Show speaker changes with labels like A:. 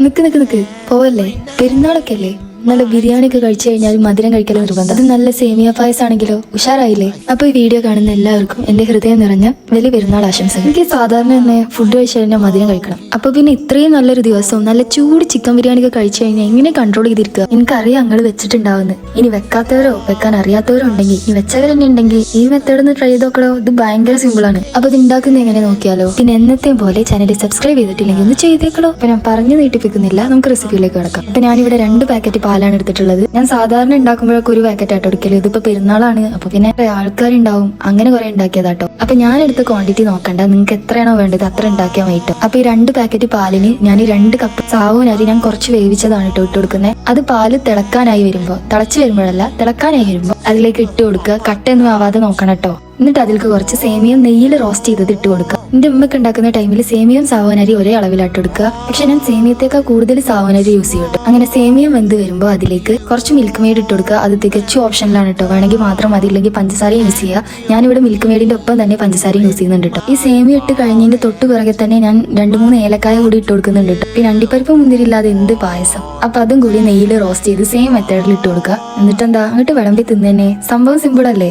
A: നിക്ക് നിക്ക് നിക്ക് പോവല്ലേ, പെരുന്നാളൊക്കെ അല്ലേ. നല്ല ബിരിയാണി ഒക്കെ കഴിച്ചു കഴിഞ്ഞാൽ മധുരം കഴിക്കലോ നിർബന്ധം. അത് നല്ല സേമിയ പായസം ആണെങ്കിലോ ഉഷാറായില്ലേ. അപ്പൊ ഈ വീഡിയോ കാണുന്ന എല്ലാവർക്കും എന്റെ ഹൃദയം നിറഞ്ഞ വലിയ പെരുന്നാൾ ആശംസകൾ. എനിക്ക് സാധാരണ തന്നെ ഫുഡ് കഴിച്ചു കഴിഞ്ഞാൽ മധുരം കഴിക്കണം. അപ്പൊ പിന്നെ ഇത്രയും നല്ലൊരു ദിവസവും നല്ല ചൂട് ചിക്കൻ ബിരിയാണി ഒക്കെ കഴിച്ചു കഴിഞ്ഞാൽ എങ്ങനെ കൺട്രോൾ ചെയ്തിരിക്കുക. എനിക്കറിയാം നിങ്ങൾ വെച്ചിട്ടുണ്ടാവുന്നത്. ഇനി വെക്കാത്തവരോ വെക്കാൻ അറിയാത്തവരോ ഉണ്ടെങ്കിൽ, ഈ വെച്ചവർ തന്നെ ഉണ്ടെങ്കിൽ ഈ മെത്തേഡ് ഒന്ന് ട്രൈ ചെയ്തോക്കടോ. ഇത് ഭയങ്കര സിമ്പിൾ ആണ്. അപ്പൊ ഇത് ഉണ്ടാക്കുന്നത് എങ്ങനെ നോക്കിയാലോ. പിന്നെ എന്നത്തെയും പോലെ ചാനൽ സബ്സ്ക്രൈബ് ചെയ്തിട്ടില്ലെങ്കിൽ ഒന്ന് ചെയ്തേക്കടോ. അപ്പൊ ഞാൻ പറഞ്ഞു നീട്ടിപ്പിക്കുന്നില്ല, നമുക്ക് റെസിപ്പിയിലേക്ക് കിടക്കാം. അപ്പൊ ഞാനിവിടെ 2 പാക്കറ്റ് പാലാണ് എടുത്തിട്ടുള്ളത്. ഞാൻ സാധാരണ ഉണ്ടാക്കുമ്പോഴൊക്കെ ഒരു പാക്കറ്റ് ആട്ടോ എടുക്കല്. ഇതിപ്പോ പെരുന്നാളാണ്, അപ്പൊ പിന്നെ ആൾക്കാരുണ്ടാവും, അങ്ങനെ കുറെ ഉണ്ടാക്കിയതാട്ടോ. അപ്പൊ ഞാൻ എടുത്ത ക്വാണ്ടിറ്റി നോക്കണ്ട, നിങ്ങൾക്ക് എത്രയാണോ വേണ്ടത് അത്ര ഉണ്ടാക്കിയാൽ മതി. അപ്പൊ ഈ 2 പാക്കറ്റ് പാലിന് ഞാൻ 2 കപ്പ് സാവോനരി ഞാൻ കുറച്ച് വേവിച്ചതാണ് ഇട്ട് കൊടുക്കുന്നത്. അത് പാല് തിളക്കാനായി വരുമ്പോ, തിളച്ചു വരുമ്പോഴല്ല തിളക്കാനായി വരുമ്പോ അതിലേക്ക് ഇട്ട് കൊടുക്കുക. കട്ടയൊന്നും ആവാതെ നോക്കണം കേട്ടോ. എന്നിട്ട് അതിലേക്ക് കുറച്ച് സേമിയം നെയ്യിൽ റോസ്റ്റ് ചെയ്തത് ഇട്ട് കൊടുക്കുക. എന്റെ ഉമ്മക്ക് ഉണ്ടാക്കുന്ന ടൈമിൽ സേമിയം സാവോനരി ഒരേ അളവിലായിട്ട് കൊടുക്കുക. പക്ഷെ ഞാൻ സേമിയത്തേക്കാൾ കൂടുതൽ സാവോനരി യൂസ് ചെയ്യും. അങ്ങനെ സേമിയം വെന്ത് വരുമ്പോൾ അതിലേക്ക് കുറച്ച് മിൽക്ക് മെയ്ഡ് ഇട്ട് കൊടുക്കുക. അത് തികച്ചും ഓപ്ഷനിലാണ് കേട്ടോ. വേണമെങ്കിൽ മാത്രം മതി, ഇല്ലെങ്കിൽ പഞ്ചസാര യൂസ് ചെയ്യുക. ഞാനിവിടെ മിൽക്ക് മെയ്ഡിന്റെ ഒപ്പം തന്നെ പഞ്ചസാര യൂസ് ചെയ്യുന്നുണ്ട് കേട്ടോ. ഈ സേമിയ ഇട്ട് കഴിഞ്ഞതിന്റെ തൊട്ട് പിറകെ തന്നെ ഞാൻ 2-3 ഏലക്കായ കൂടി ഇട്ട് കൊടുക്കുന്നുണ്ട് കേട്ടോ. പിന്നെ അണ്ടിപ്പരിപ്പ് മുന്തിരില്ലാതെ എന്ത് പായസം. അപ്പൊ അതും കൂടി നെയ്യിൽ റോസ്റ്റ് ചെയ്ത് സെയിം മെത്തേഡിൽ ഇട്ട് കൊടുക്കുക. എന്നിട്ട് എന്താ അങ്ങോട്ട് വിളമ്പി തിന്നെ. സംഭവം സിമ്പിൾ അല്ലേ.